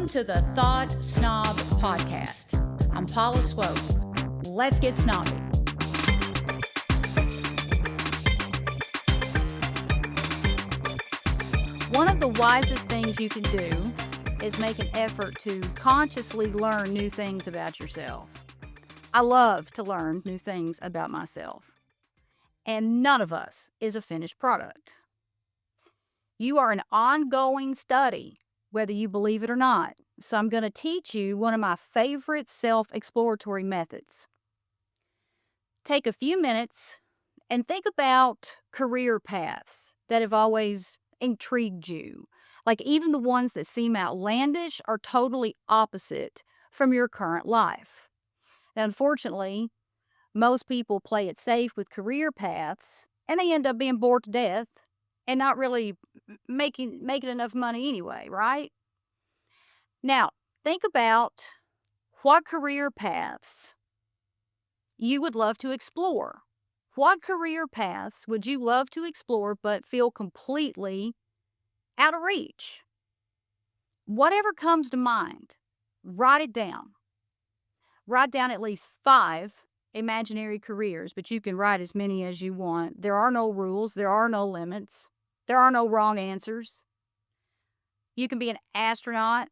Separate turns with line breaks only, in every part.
Welcome to the Thought SNOB Podcast. I'm Paula Swope. Let's get snobby. One of the wisest things you can do is make an effort to consciously learn new things about yourself. I love to learn new things about myself. And none of us is a finished product. You are an ongoing study, whether you believe it or not. So I'm going to teach you one of my favorite self-exploratory methods. Take a few minutes and think about career paths that have always intrigued you, like even the ones that seem outlandish or totally opposite from your current life. Now, unfortunately, most people play it safe with career paths, and they end up being bored to death and not really making enough money anyway, right? Now, think about what career paths you would love to explore. What career paths would you love to explore but feel completely out of reach? Whatever comes to mind, write it down. Write down at least 5 imaginary careers, but you can write as many as you want. There are no rules. There are no limits. There are no wrong answers. You can be an astronaut,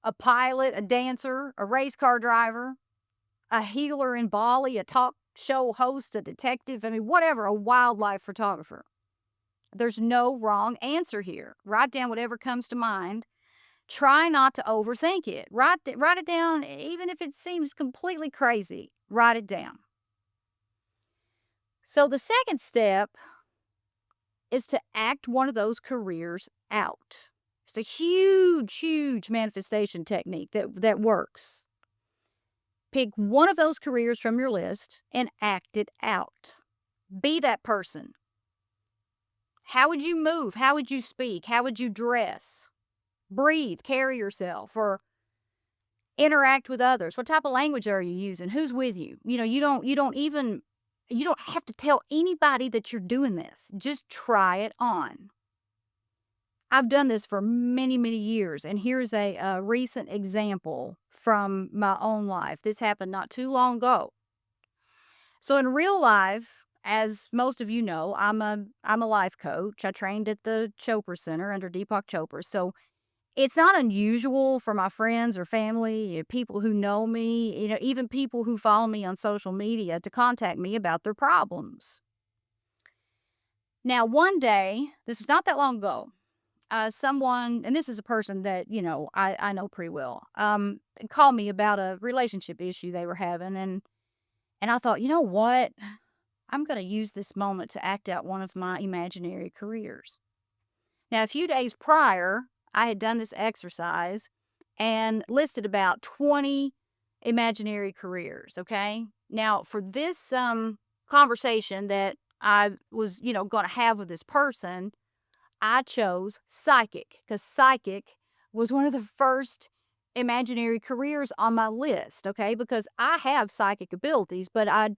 a pilot, a dancer, a race car driver, a healer in Bali, a talk show host, a detective, whatever, a wildlife photographer. There's no wrong answer here. Write down whatever comes to mind. Try not to overthink it. Write it down, even if it seems completely crazy. Write it down. So the second step is to act one of those careers out. It's a huge, huge manifestation technique that works. Pick one of those careers from your list and act it out. Be that person. How would you move? How would you speak? How would you dress? Breathe, carry yourself, or interact with others. What type of language are you using? Who's with you? You don't have to tell anybody that you're doing this. Just try it on. I've done this for many, many years, and here's a recent example from my own life. This happened not too long ago. So in real life, as most of you know, I'm a life coach. I trained at the Chopra Center under Deepak Chopra. So it's not unusual for my friends or family, people who know me, even people who follow me on social media to contact me about their problems. Now, one day, this was not that long ago, someone, and this is a person that, I know pretty well, called me about a relationship issue they were having. And I thought, you know what? I'm going to use this moment to act out one of my imaginary careers. Now, a few days prior, I had done this exercise and listed about 20 imaginary careers, okay? Now, for this conversation that I was, going to have with this person, I chose psychic, because psychic was one of the first imaginary careers on my list, okay? Because I have psychic abilities, but I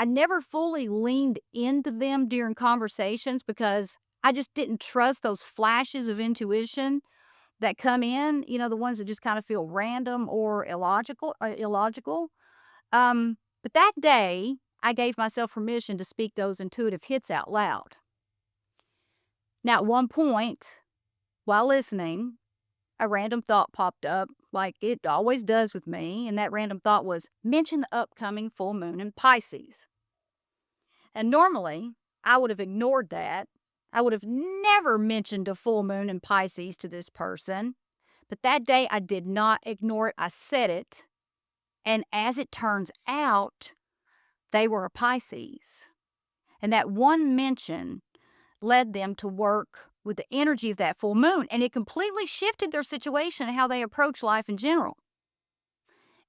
never fully leaned into them during conversations because I just didn't trust those flashes of intuition that come in, the ones that just kind of feel random or illogical. But that day, I gave myself permission to speak those intuitive hits out loud. Now, at one point, while listening, a random thought popped up, like it always does with me, and that random thought was, mention the upcoming full moon in Pisces. And normally, I would have ignored that. I would have never mentioned a full moon in Pisces to this person. But that day, I did not ignore it. I said it. And as it turns out, they were a Pisces. And that one mention led them to work with the energy of that full moon. And it completely shifted their situation and how they approach life in general.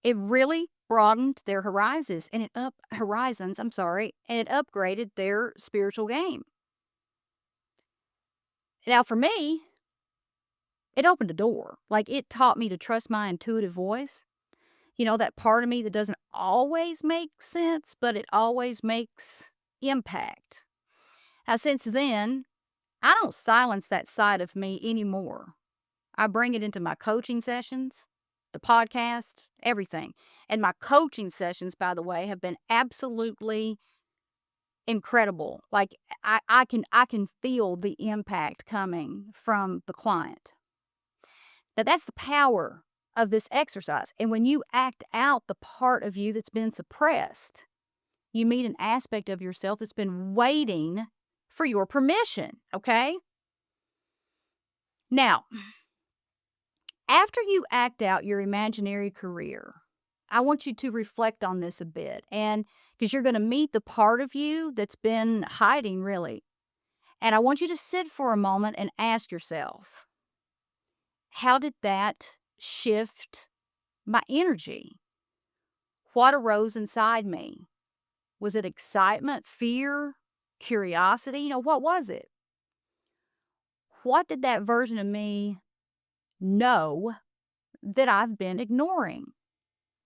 It really broadened their horizons, and it upgraded their spiritual game. Now, for me, it opened a door. Like, it taught me to trust my intuitive voice. That part of me that doesn't always make sense, but it always makes impact. Now, since then, I don't silence that side of me anymore. I bring it into my coaching sessions, the podcast, everything. And my coaching sessions, by the way, have been absolutely incredible. Like I can feel the impact coming from the client. Now that's the power of this exercise. And when you act out the part of you that's been suppressed, you meet an aspect of yourself that's been waiting for your permission, okay? Now, after you act out your imaginary career, I want you to reflect on this a bit, and because you're going to meet the part of you that's been hiding, really. And I want you to sit for a moment and ask yourself, how did that shift my energy? What arose inside me? Was it excitement, fear, curiosity? What was it? What did that version of me know that I've been ignoring?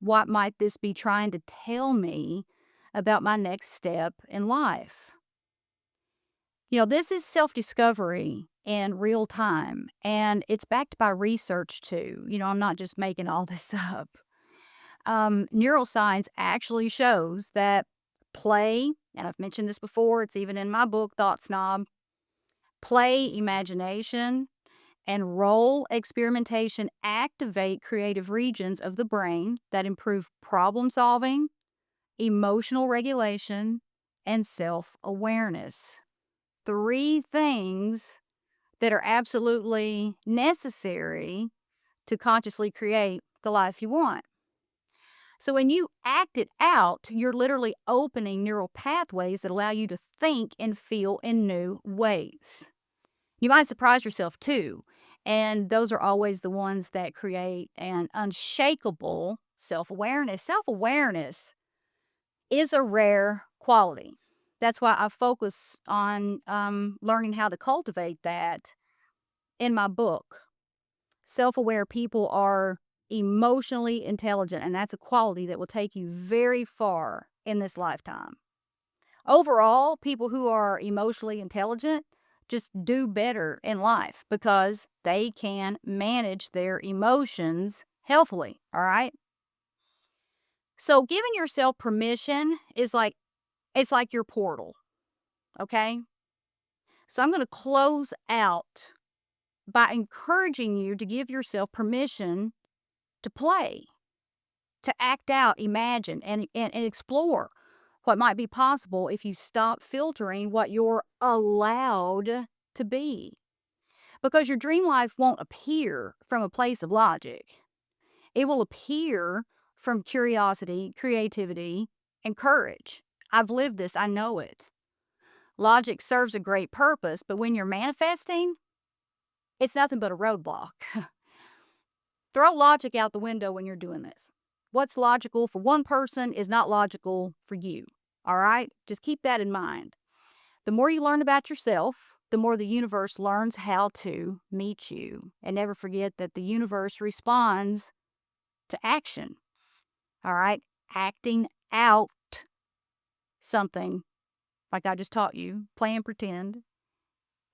What might this be trying to tell me about my next step in life? This is self-discovery in real time, and it's backed by research too. I'm not just making all this up. Neuroscience actually shows that play, and I've mentioned this before, it's even in my book, Thought SNOB, play, imagination, and role experimentation activate creative regions of the brain that improve problem solving, emotional regulation, and self-awareness. 3 things that are absolutely necessary to consciously create the life you want. So when you act it out, you're literally opening neural pathways that allow you to think and feel in new ways. You might surprise yourself too, and those are always the ones that create an unshakable self-awareness. Self-awareness is a rare quality. That's why I focus on learning how to cultivate that in my book. Self-aware people are emotionally intelligent, and that's a quality that will take you very far in this lifetime. Overall, people who are emotionally intelligent just do better in life because they can manage their emotions healthily, all right? So giving yourself permission is it's like your portal, okay? So I'm going to close out by encouraging you to give yourself permission to play, to act out, imagine, and explore what might be possible if you stop filtering what you're allowed to be. Because your dream life won't appear from a place of logic. It will appear from curiosity, creativity, and courage. I've lived this. I know it. Logic serves a great purpose, but when you're manifesting, it's nothing but a roadblock. Throw logic out the window when you're doing this. What's logical for one person is not logical for you. All right? Just keep that in mind. The more you learn about yourself, the more the universe learns how to meet you. And never forget that the universe responds to action. All right? Acting out something, like I just taught you, play and pretend,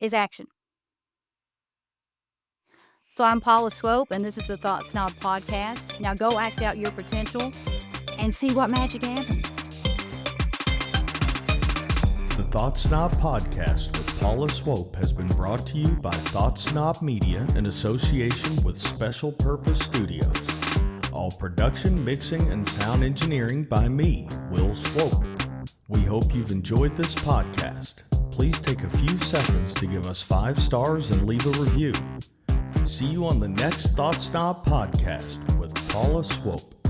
is action. So I'm Paula Swope, and this is the Thought SNOB Podcast. Now go act out your potential and see what magic happens.
The Thought SNOB Podcast with Paula Swope has been brought to you by Thought SNOB Media in association with Special Purpose Studios. All production, mixing, and sound engineering by me, Will Swope. We hope you've enjoyed this podcast. Please take a few seconds to give us 5 stars and leave a review. See you on the next Thought SNOB Podcast with Paula Swope.